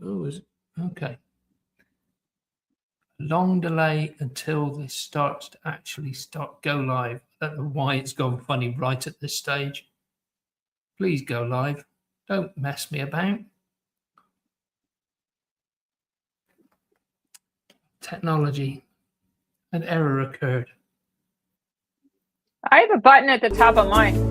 Oh, okay. Long delay until this starts to actually go live. I don't know why it's gone funny right at this stage. Please go live. Don't mess me about. Technology. An error occurred. I have a button at the top of mine.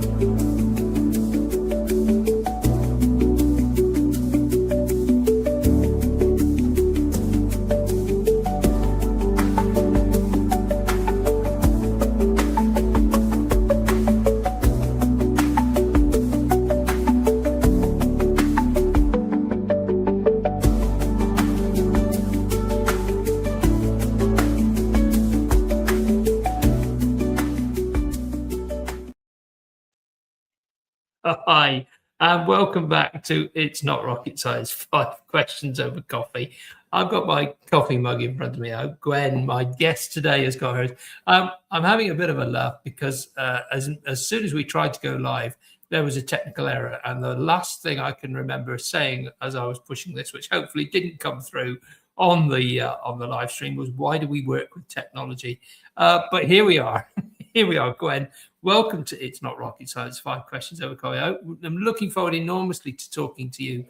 Hi, and welcome back to It's Not Rocket Science, 5 questions over coffee. I've got my coffee mug in front of me. Gwen, my guest today, has got hers. I'm having a bit of a laugh because as soon as we tried to go live, there was a technical error. And the last thing I can remember saying as I was pushing this, which hopefully didn't come through on the live stream, was, why do we work with technology? But here we are. Here we are, Gwen. Welcome to It's Not Rocket Science, 5 questions over coffee. I'm looking forward enormously to talking to you.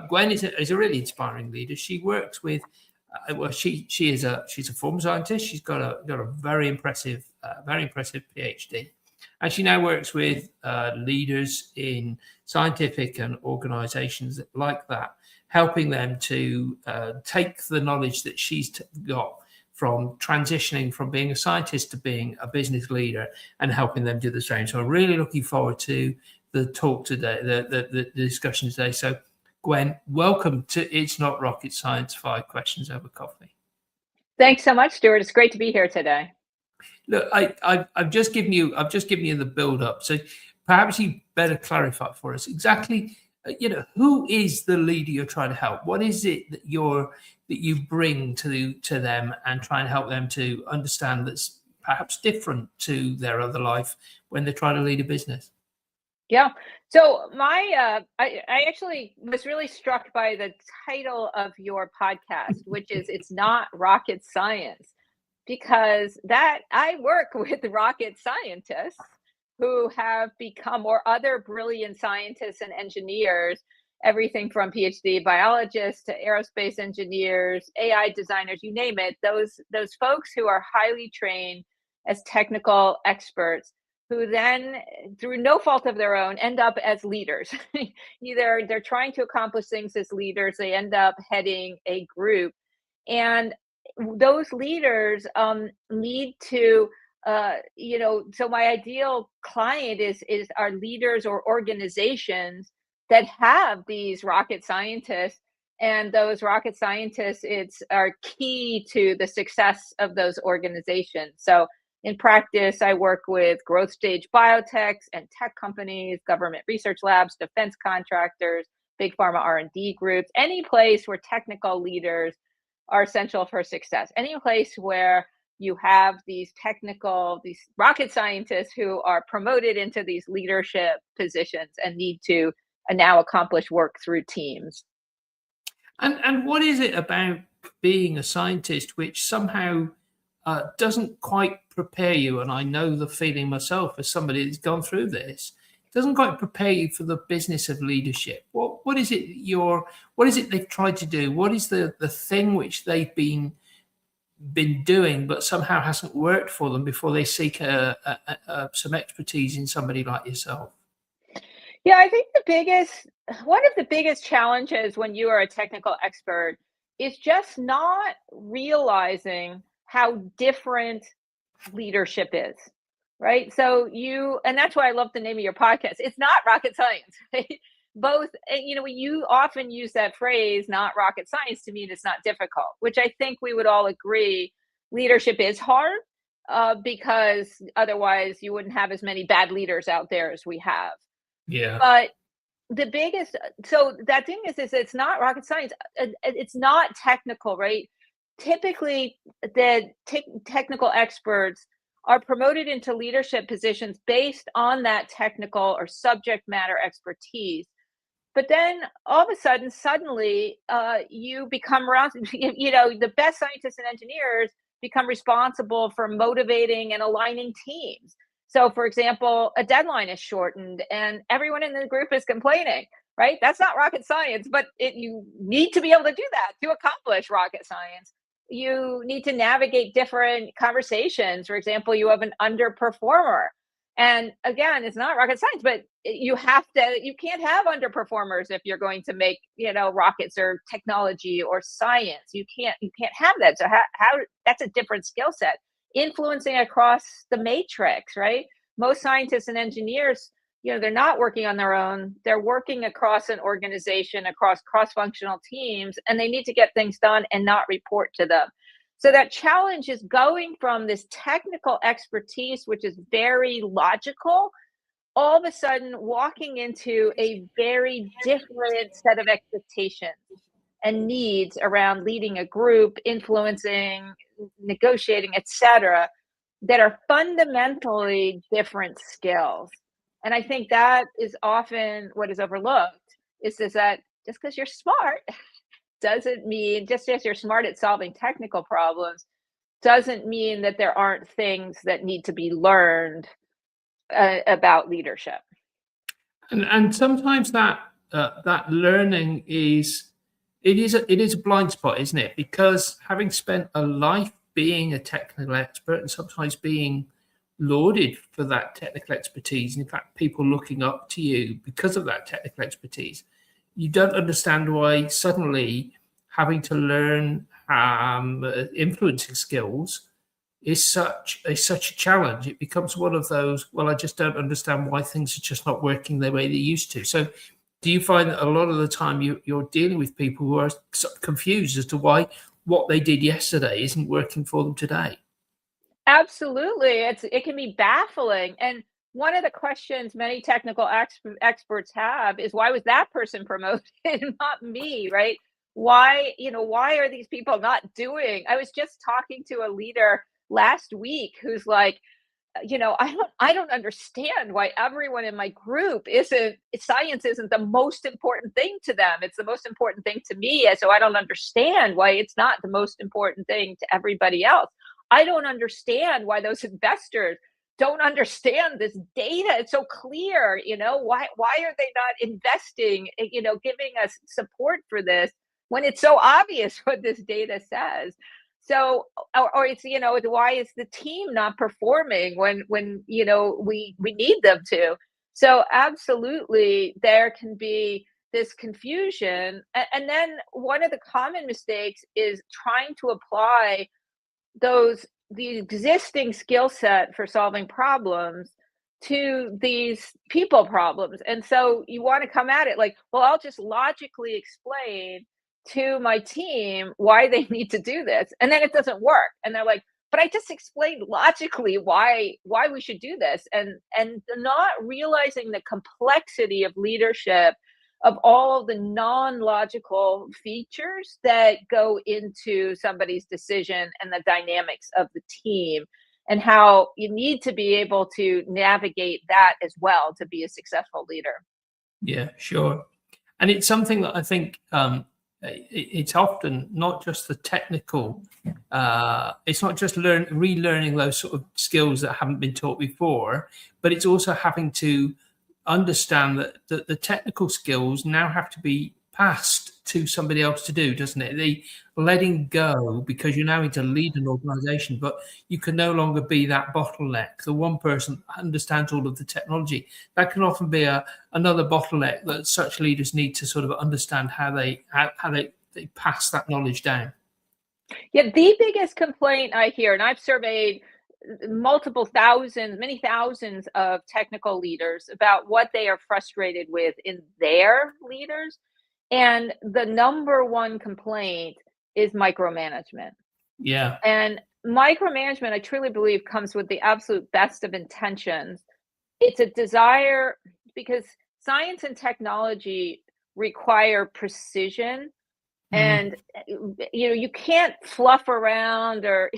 Gwen is a really inspiring leader. She works with, she's a former scientist. She's got a very impressive PhD, and she now works with leaders in scientific and organisations like that, helping them to take the knowledge that she's got from transitioning from being a scientist to being a business leader and helping them do the same. So I'm really looking forward to the talk today, the discussion today. So Gwen, welcome to It's Not Rocket Science, 5 questions over coffee. Thanks so much, Stuart. It's great to be here today. Look, I've just given you the build up. So perhaps you better clarify for us exactly, who is the leader you're trying to help? What is it that you bring to them and try and help them to understand that's perhaps different to their other life when they're trying to lead a business? Yeah. So I actually was really struck by the title of your podcast, which is It's Not Rocket Science, because that I work with rocket scientists who have become, or other brilliant scientists and engineers, everything from PhD biologists to aerospace engineers, AI designers, you name it, those folks who are highly trained as technical experts, who then, through no fault of their own, end up as leaders. Either they're trying to accomplish things as leaders, they end up heading a group. And those leaders need to so my ideal client is our leaders or organizations that have these rocket scientists, and those rocket scientists are key to the success of those organizations. So in practice, I work with growth stage biotechs and tech companies, government research labs, defense contractors, big pharma R&D groups, any place where technical leaders are essential for success, any place where you have these rocket scientists who are promoted into these leadership positions and need to now accomplish work through teams. And what is it about being a scientist which somehow doesn't quite prepare you? And I know the feeling myself as somebody that's gone through this. Doesn't quite prepare you for the business of leadership. What is it they've tried to do? What is the thing which they've been doing but somehow hasn't worked for them before they seek some expertise in somebody like yourself? Yeah, I think one of the biggest challenges when you are a technical expert is just not realizing how different leadership is, right? And that's why I love the name of your podcast. It's not rocket science, right? Both, you often use that phrase, not rocket science, to mean it's not difficult, which I think we would all agree leadership is hard, because otherwise you wouldn't have as many bad leaders out there as we have. Yeah. But that thing is it's not rocket science. It's not technical, right? Typically, the technical experts are promoted into leadership positions based on that technical or subject matter expertise. But then all of a sudden, suddenly, you become around, the best scientists and engineers become responsible for motivating and aligning teams. So, for example, a deadline is shortened and everyone in the group is complaining, right? That's not rocket science, but you need to be able to do that to accomplish rocket science. You need to navigate different conversations. For example, you have an underperformer. And again, it's not rocket science, but you can't have underperformers if you're going to make, rockets or technology or science. You can't have that. So how that's a different skill set. Influencing across the matrix, right? Most scientists and engineers, they're not working on their own. They're working across an organization, across cross-functional teams, and they need to get things done and not report to them. So that challenge is going from this technical expertise, which is very logical, all of a sudden walking into a very different set of expectations and needs around leading a group, influencing, negotiating, etc., that are fundamentally different skills. And I think that is often what is overlooked is that just because you're smart doesn't mean, just as you're smart at solving technical problems, doesn't mean that there aren't things that need to be learned about leadership. And sometimes that learning is a blind spot, isn't it? Because having spent a life being a technical expert and sometimes being lauded for that technical expertise, and in fact, people looking up to you because of that technical expertise, you don't understand why suddenly having to learn influencing skills is such a challenge. It becomes one of those, well, I just don't understand why things are just not working the way they used to. So do you find that a lot of the time you're dealing with people who are sort of confused as to why what they did yesterday isn't working for them today? Absolutely. It can be baffling. And one of the questions many technical experts have is, why was that person promoted and not me, right? Why are these people not doing? I was just talking to a leader last week who's like, I don't understand why everyone in my group science isn't the most important thing to them. It's the most important thing to me. And so I don't understand why it's not the most important thing to everybody else. I don't understand why those investors don't understand this data. It's so clear, why are they not investing, giving us support for this when it's so obvious what this data says. So, or it's, why is the team not performing when we need them to? So absolutely, there can be this confusion. And then one of the common mistakes is trying to apply the existing skill set for solving problems to these people problems. And so you want to come at it like, well, I'll just logically explain to my team why they need to do this. And then it doesn't work. And they're like, but I just explained logically why we should do this. And not realizing the complexity of leadership, of all of the non-logical features that go into somebody's decision and the dynamics of the team, and how you need to be able to navigate that as well to be a successful leader. Yeah, sure. And it's something that I think it's often not just the technical, it's not just relearning those sort of skills that haven't been taught before, but it's also having to understand that the technical skills now have to be passed to somebody else to do, doesn't it? The letting go, because you now need to lead an organization, but you can no longer be that bottleneck. The one person understands all of the technology. That can often be another bottleneck that such leaders need to sort of understand how they pass that knowledge down. Yeah, the biggest complaint I hear, and I've surveyed many thousands of technical leaders about what they are frustrated with in their leaders. And the number one complaint is micromanagement. Yeah. And micromanagement, I truly believe, comes with the absolute best of intentions. It's a desire, because science and technology require precision. And you can't fluff around or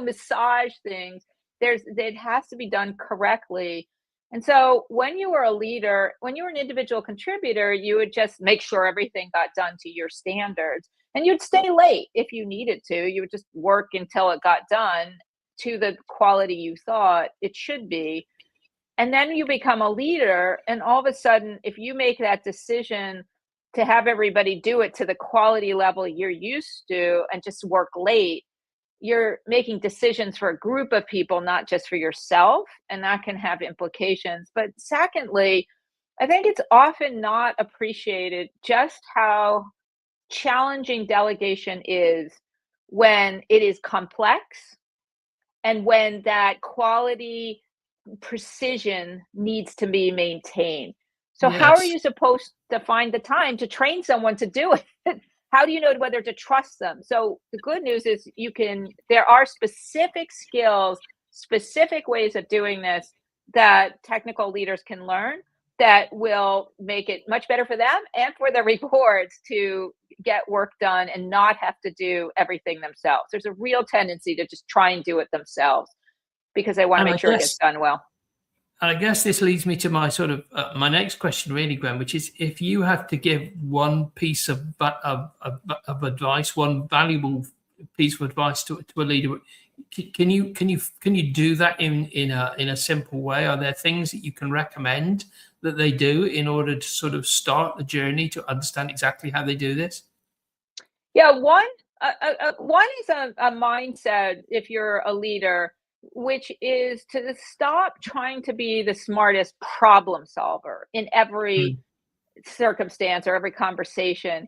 massage things. It has to be done correctly. And so when you were a leader, when you were an individual contributor, you would just make sure everything got done to your standards. And you'd stay late if you needed to. You would just work until it got done to the quality you thought it should be. And then you become a leader, and all of a sudden, if you make that decision to have everybody do it to the quality level you're used to and just work late, you're making decisions for a group of people, not just for yourself, and that can have implications. But secondly, I think it's often not appreciated just how challenging delegation is when it is complex and when that quality precision needs to be maintained. So how are Yes. you supposed to find the time to train someone to do it? How do you know whether to trust them? So the good news is there are specific skills, specific ways of doing this that technical leaders can learn that will make it much better for them and for the reports to get work done and not have to do everything themselves. There's a real tendency to just try and do it themselves because they want to And make sure it gets done well. I guess this leads me to my sort of my next question, really, Gwen, which is if you have to give one piece of advice, one valuable piece of advice to a leader, can you do that in a simple way? Are there things that you can recommend that they do in order to sort of start the journey to understand exactly how they do this? Yeah, one is a mindset if you're a leader, which is to stop trying to be the smartest problem solver in every Mm. circumstance or every conversation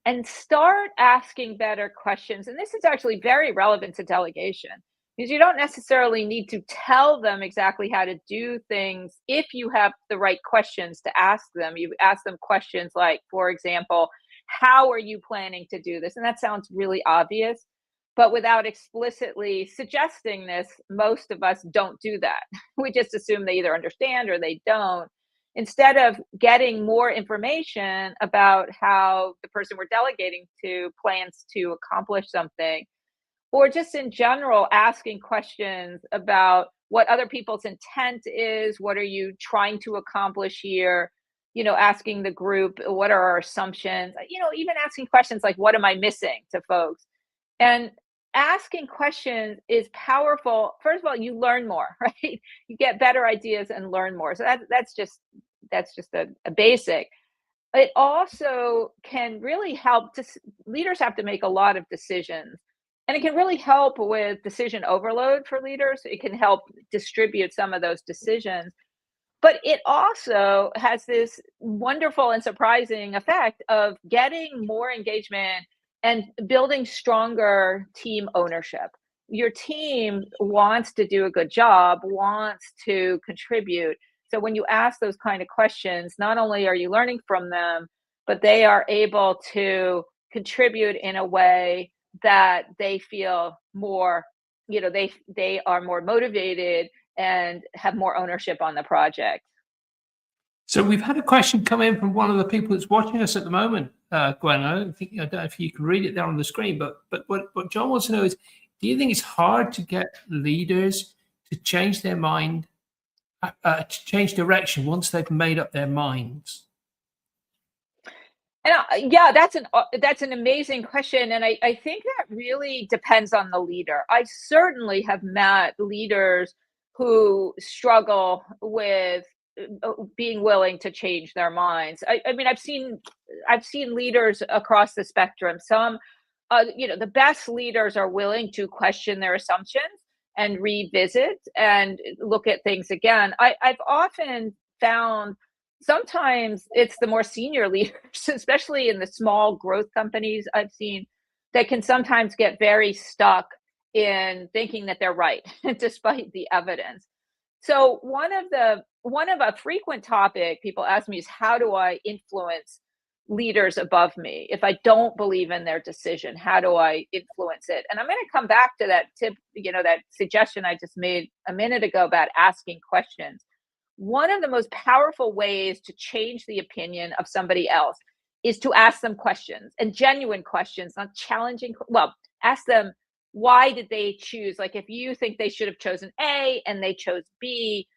and start asking better questions. And this is actually very relevant to delegation because you don't necessarily need to tell them exactly how to do things if you have the right questions to ask them. You ask them questions like, for example, how are you planning to do this? And that sounds really obvious, but without explicitly suggesting this, most of us don't do that. We just assume they either understand or they don't. Instead of getting more information about how the person we're delegating to plans to accomplish something, or just in general asking questions about what other people's intent is, what are you trying to accomplish here, asking the group what are our assumptions, even asking questions like what am I missing to folks. And asking questions is powerful. First of all, you learn more, right? You get better ideas and learn more. So that's just a basic. It also can really help leaders have to make a lot of decisions, and it can really help with decision overload for leaders. It can help distribute some of those decisions, but it also has this wonderful and surprising effect of getting more engagement and building stronger team ownership. Your team wants to do a good job, wants to contribute. So when you ask those kind of questions, not only are you learning from them, but they are able to contribute in a way that they feel more, they are more motivated and have more ownership on the project. So we've had a question come in from one of the people that's watching us at the moment, Gwen. I don't know if you can read it there on the screen, but what John wants to know is, do you think it's hard to get leaders to change their mind, to change direction once they've made up their minds? And yeah, that's an amazing question, and I think that really depends on the leader. I certainly have met leaders who struggle with being willing to change their minds. I mean, I've seen leaders across the spectrum. Some, the best leaders are willing to question their assumptions and revisit and look at things again. I've often found sometimes it's the more senior leaders, especially in the small growth companies I've seen, that can sometimes get very stuck in thinking that they're right, despite the evidence. So one of a frequent topic people ask me is how do I influence leaders above me? If I don't believe in their decision, how do I influence it? And I'm going to come back to that tip, that suggestion I just made a minute ago about asking questions. One of the most powerful ways to change the opinion of somebody else is to ask them questions, and genuine questions, not challenging. Well, ask them, why did they choose? Like if you think they should have chosen A and they chose B,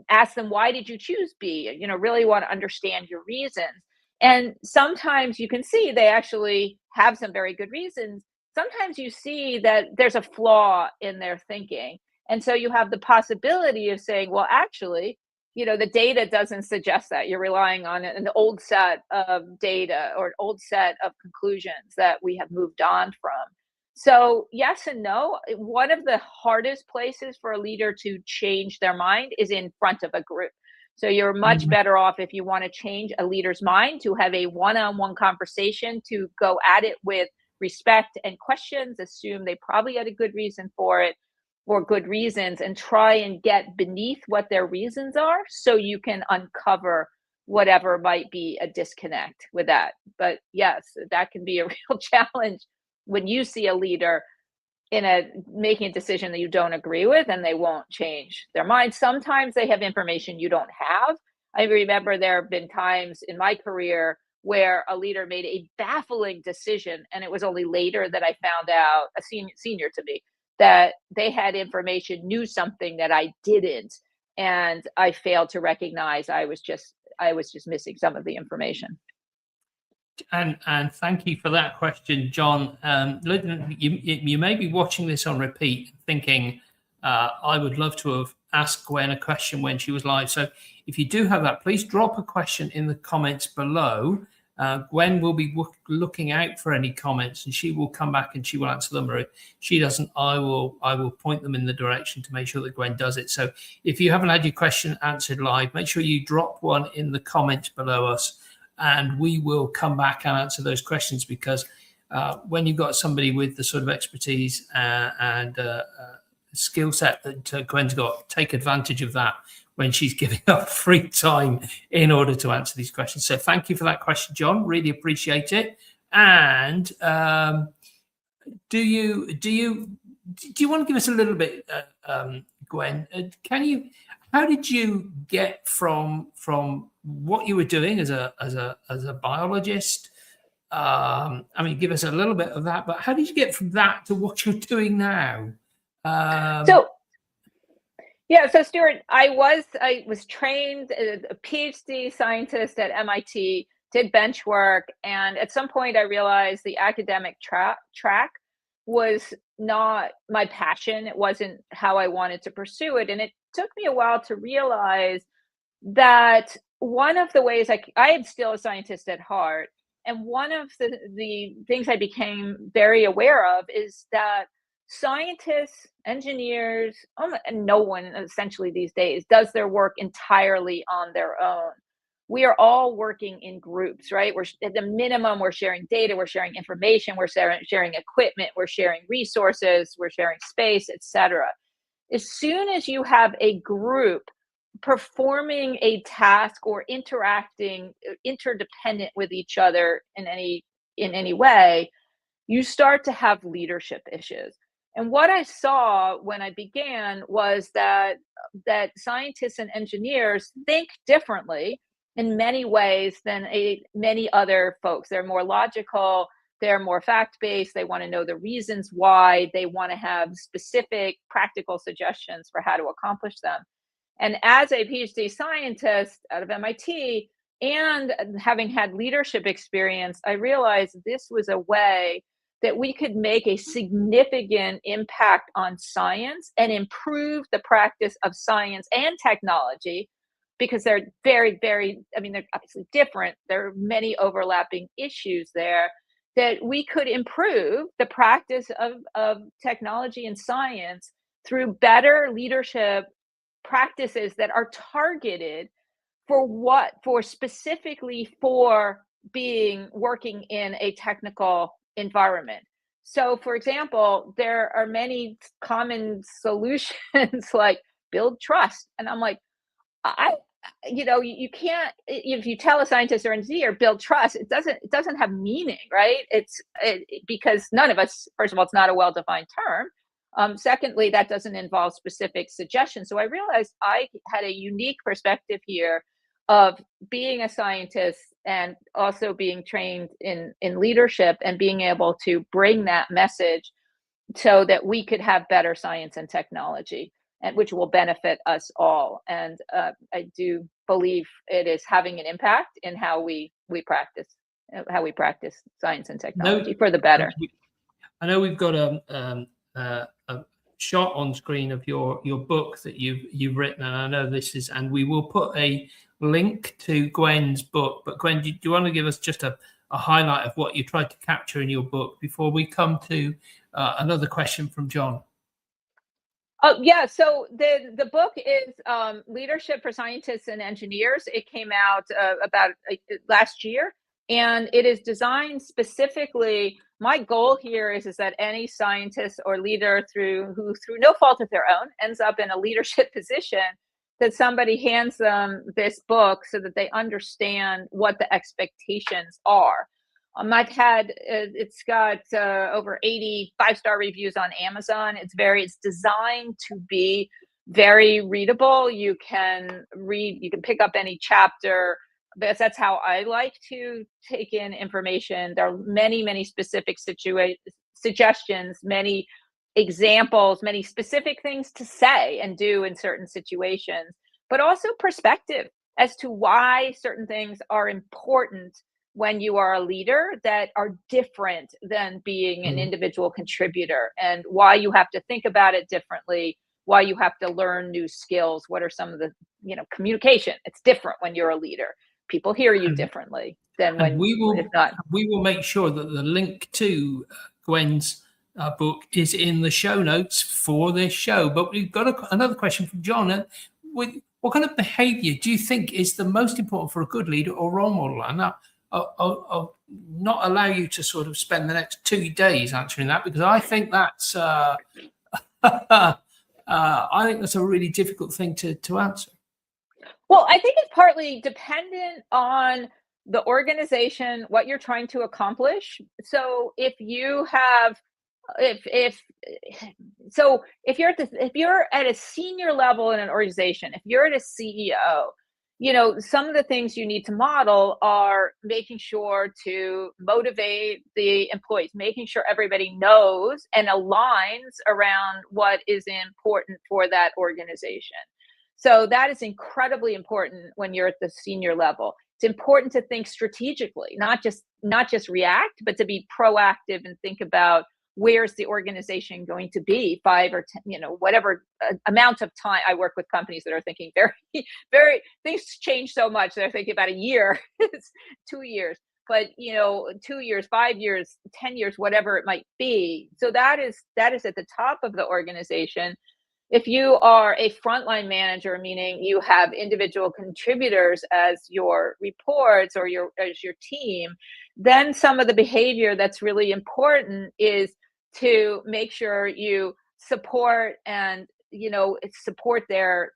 ask them, why did you choose B? Really want to understand your reasons. And sometimes you can see they actually have some very good reasons. Sometimes you see that there's a flaw in their thinking. And so you have the possibility of saying, well, actually, the data doesn't suggest that. You're relying on an old set of data or an old set of conclusions that we have moved on from. So yes and no. One of the hardest places for a leader to change their mind is in front of a group. So you're much better off, if you want to change a leader's mind, to have a one-on-one conversation, to go at it with respect and questions, assume they probably had a good reason for it or good reasons, and try and get beneath what their reasons are so you can uncover whatever might be a disconnect with that. But yes, that can be a real challenge when you see a leader making a decision that you don't agree with and they won't change their mind. Sometimes they have information you don't have. I remember there have been times in my career where a leader made a baffling decision, and it was only later that I found out, a senior to me, that they had information, knew something that I didn't, and I failed to recognize I was just missing some of the information. And thank you for that question, John. You may be watching this on repeat, thinking, I would love to have asked Gwen a question when she was live. So if you do have that, please drop a question in the comments below. Gwen will be looking out for any comments, and she will come back and she will answer them. Or if she doesn't, I will point them in the direction to make sure that Gwen does it. So if you haven't had your question answered live, make sure you drop one in the comments below us, and we will come back and answer those questions, because when you've got somebody with the sort of expertise and skill set that Gwen's got, take advantage of that when she's giving up free time in order to answer these questions. So thank you for that question, John. Really appreciate it. And do you want to give us a little bit, Gwen? How did you get from what you were doing as a biologist? Give us a little bit of that, but how did you get from that to what you're doing now? So Stuart, I was trained as a PhD scientist at MIT, did bench work, and at some point I realized the academic track was not my passion. It wasn't how I wanted to pursue it, and it took me a while to realize that one of the ways I am still a scientist at heart, and one of the things I became very aware of is that scientists, engineers, and no one essentially these days does their work entirely on their own. We are all working in groups, right? We're at the minimum, we're sharing data, we're sharing information, we're sharing equipment, we're sharing resources, we're sharing space, etc. As soon as you have a group performing a task or interacting interdependent with each other in any way, you start to have leadership issues. And what I saw when I began was that scientists and engineers think differently in many ways than many other folks. They're more logical, they're more fact-based, they want to know the reasons why, they want to have specific practical suggestions for how to accomplish them. And as a PhD scientist out of MIT and having had leadership experience, I realized this was a way that we could make a significant impact on science and improve the practice of science and technology, because they're very, very, they're obviously different. There are many overlapping issues there, that we could improve the practice of technology and science through better leadership practices that are targeted for specifically for working in a technical environment. So for example, there are many common solutions like build trust. And I'm like, you can't, if you tell a scientist or engineer build trust, it doesn't have meaning, right? Because none of us, first of all, it's not a well-defined term. Secondly, that doesn't involve specific suggestions. So I realized I had a unique perspective here of being a scientist and also being trained in leadership and being able to bring that message so that we could have better science and technology. and which will benefit us all. And I do believe it is having an impact in how we practice science and technology for the better. I know we've got a shot on screen of your book that you've written, and I know this is, and we will put a link to Gwen's book. But Gwen, do you want to give us just a highlight of what you tried to capture in your book before we come to another question from John? Oh yeah, so the book is Leadership for Scientists and Engineers. It came out about last year, and it is designed specifically. My goal here is that any scientist or leader who through no fault of their own ends up in a leadership position, that somebody hands them this book so that they understand what the expectations are. I've had it's got over 80 5-star reviews on Amazon. It's designed to be very readable. You can pick up any chapter, because that's how I like to take in information. There are many specific suggestions, many examples, many specific things to say and do in certain situations, but also perspective as to why certain things are important when you are a leader that are different than being an individual contributor, and why you have to think about it differently, why you have to learn new skills. What are some of the, communication? It's different when you're a leader. People hear you differently than when it's not. We will make sure that the link to Gwen's book is in the show notes for this show. But we've got another question from John. What kind of behavior do you think is the most important for a good leader or role model? And I'll not allow you to sort of spend the next 2 days answering that, because I think that's a really difficult thing to answer. Well, I think it's partly dependent on the organization, what you're trying to accomplish. So if you're at a senior level in an organization, if you're at a CEO, some of the things you need to model are making sure to motivate the employees, making sure everybody knows and aligns around what is important for that organization. So that is incredibly important when you're at the senior level. It's important to think strategically, not just react, but to be proactive and think about, where's the organization going to be 5 or 10, whatever amount of time. I work with companies that are thinking very, things change so much. They're thinking about a year, it's 2 years, but 2 years, 5 years, 10 years, whatever it might be. So that is at the top of the organization. If you are a frontline manager, meaning you have individual contributors as your reports or as your team, then some of the behavior that's really important is to make sure you support and support their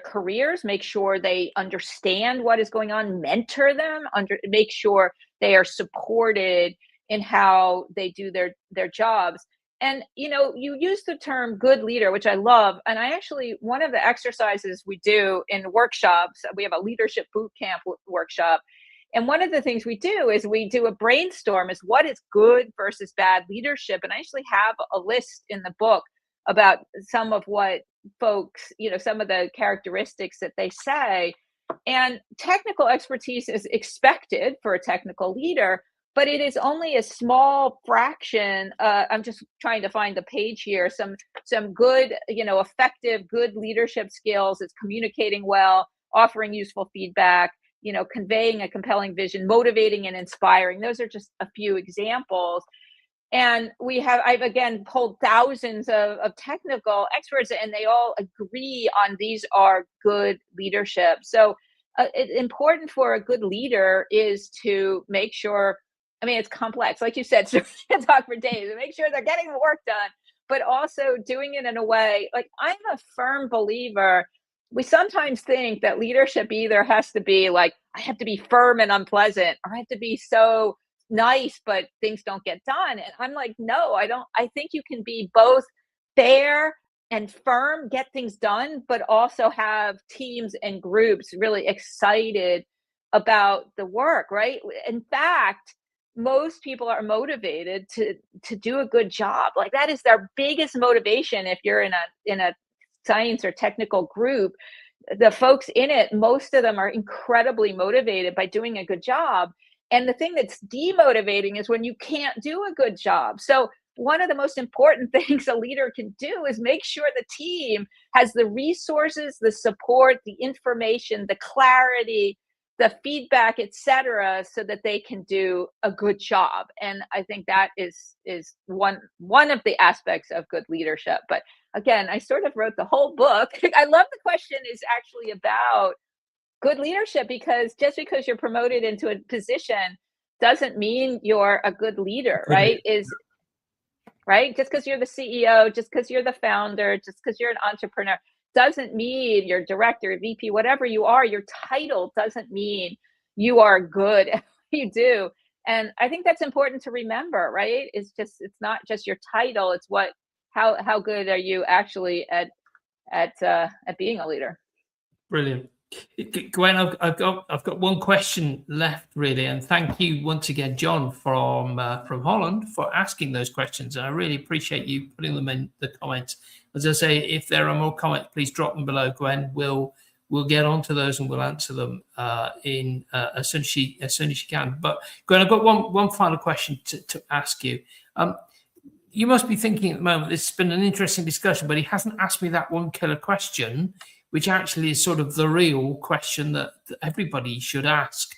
careers, make sure they understand what is going on, mentor them, make sure they are supported in how they do their jobs. And you use the term good leader, which I love. And one of the exercises we do in workshops, we have a leadership boot camp workshop. And one of the things we do is we do a brainstorm is what is good versus bad leadership. And I actually have a list in the book about some of what folks, some of the characteristics that they say. And technical expertise is expected for a technical leader, but it is only a small fraction. I'm just trying to find the page here. Some good, effective, good leadership skills. It's communicating well, offering useful feedback, conveying a compelling vision, motivating and inspiring. Those are just a few examples. And I've again pulled thousands of technical experts, and they all agree on these are good leadership. So it's important for a good leader is to make sure, it's complex. Like you said, so we can talk for days and make sure they're getting the work done, but also doing it in a way, like I'm a firm believer. We sometimes think that leadership either has to be like, I have to be firm and unpleasant, or I have to be so nice, but things don't get done. And I'm like, no, I don't. I think you can be both fair and firm, get things done, but also have teams and groups really excited about the work, right? In fact, most people are motivated to do a good job. Like that is their biggest motivation. If you're in a science or technical group, the folks in it, most of them are incredibly motivated by doing a good job. And the thing that's demotivating is when you can't do a good job. So one of the most important things a leader can do is make sure the team has the resources, the support, the information, the clarity, the feedback, etc., so that they can do a good job. And I think that is one of the aspects of good leadership. But again, I sort of wrote the whole book. I love the question is actually about good leadership, because just because you're promoted into a position doesn't mean you're a good leader, right? Right? Just because you're the CEO, just because you're the founder, just because you're an entrepreneur, doesn't mean you're director, VP, whatever you are, your title doesn't mean you are good at what you do. And I think that's important to remember, right? It's not just your title, it's how good are you actually at being a leader. Brilliant. Gwen, I've got one question left, really, and thank you once again, John from Holland, for asking those questions. And I really appreciate you putting them in the comments. As I say, if there are more comments, please drop them below. Gwen, we'll get onto those and we'll answer them as soon as she can. But Gwen, I've got one final question to ask you. You must be thinking at the moment, this has been an interesting discussion, but he hasn't asked me that one killer question, which actually is sort of the real question that everybody should ask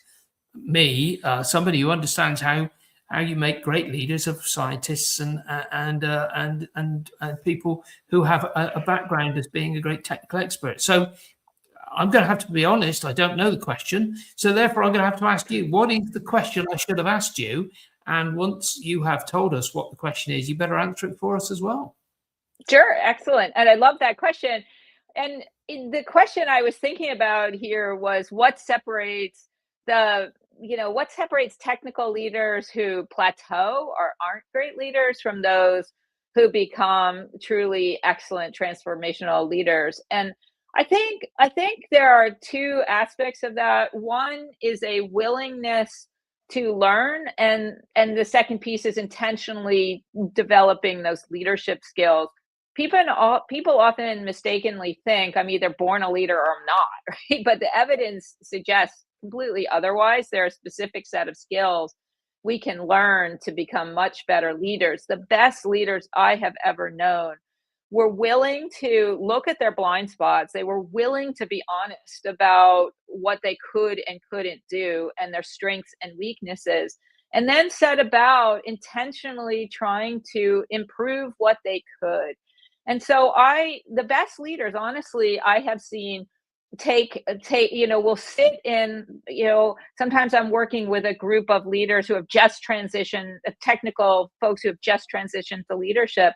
me, somebody who understands how you make great leaders of scientists and people who have a background as being a great technical expert. So I'm going to have to be honest, I don't know the question. So therefore, I'm going to have to ask you, what is the question I should have asked you? And once you have told us what the question is, you better answer it for us as well. Sure, excellent. And I love that question. And the question I was thinking about here was what separates technical leaders who plateau or aren't great leaders from those who become truly excellent transformational leaders. And I think there are two aspects of that. One is a willingness to learn, and the second piece is intentionally developing those leadership skills. People often mistakenly think I'm either born a leader or I'm not, right? But the evidence suggests completely otherwise. There are a specific set of skills we can learn to become much better leaders. The best leaders I have ever known were willing to look at their blind spots. They were willing to be honest about what they could and couldn't do and their strengths and weaknesses, and then set about intentionally trying to improve what they could. And so the best leaders, honestly, I have seen will sit in, sometimes I'm working with a group of leaders who have just transitioned, technical folks who have just transitioned to leadership.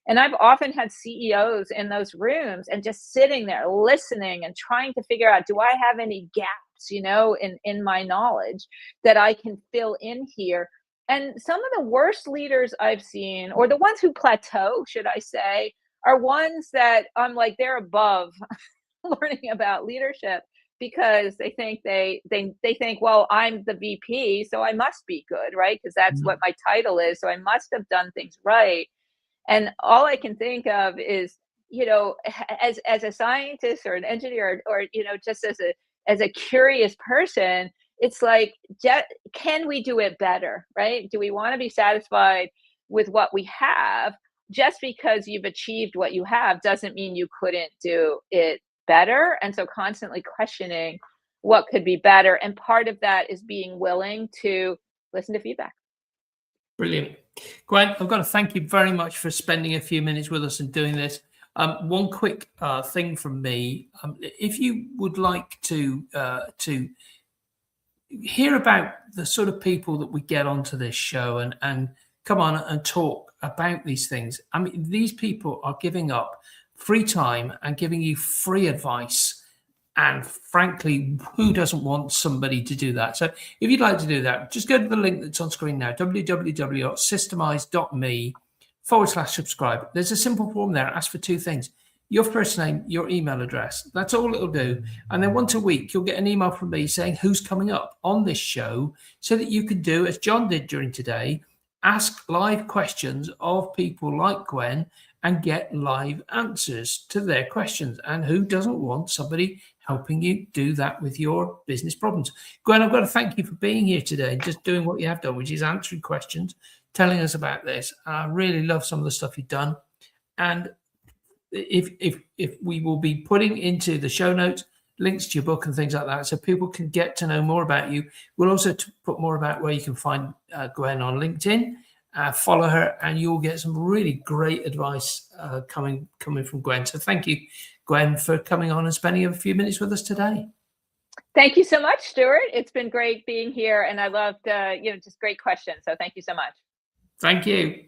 And I've often had CEOs in those rooms and just sitting there listening and trying to figure out, do I have any gaps, in my knowledge that I can fill in here? And some of the worst leaders I've seen, or the ones who plateau, should I say, are ones that I'm like, they're above learning about leadership because they think well, I'm the VP, so I must be good, right? Because that's what my title is. So I must have done things right. And all I can think of is, as a scientist or an engineer, or just as a curious person, it's like, can we do it better, right? Do we want to be satisfied with what we have? Just because you've achieved what you have doesn't mean you couldn't do it better. And so constantly questioning what could be better. And part of that is being willing to listen to feedback. Brilliant. Gwen, I've got to thank you very much for spending a few minutes with us and doing this. One quick thing from me. If you would like to hear about the sort of people that we get onto this show and come on and talk about these things. I mean, these people are giving up free time and giving you free advice. And frankly, who doesn't want somebody to do that? So if you'd like to do that, just go to the link that's on screen now, www.systemize.me/subscribe. There's a simple form there. It asks for two things: your first name, your email address. That's all it'll do. And then once a week, you'll get an email from me saying who's coming up on this show so that you can do, as John did during today, ask live questions of people like Gwen and get live answers to their questions. And who doesn't want somebody helping you do that with your business problems? Gwen, I've got to thank you for being here today and just doing what you have done, which is answering questions, telling us about this. I really love some of the stuff you've done. And if we will be putting into the show notes links to your book and things like that, so people can get to know more about you. We'll also put more about where you can find Gwen on LinkedIn. Follow her, and you'll get some really great advice coming from Gwen. So thank you, Gwen, for coming on and spending a few minutes with us today. Thank you so much, Stuart. It's been great being here, and I loved just great questions. So thank you so much. Thank you.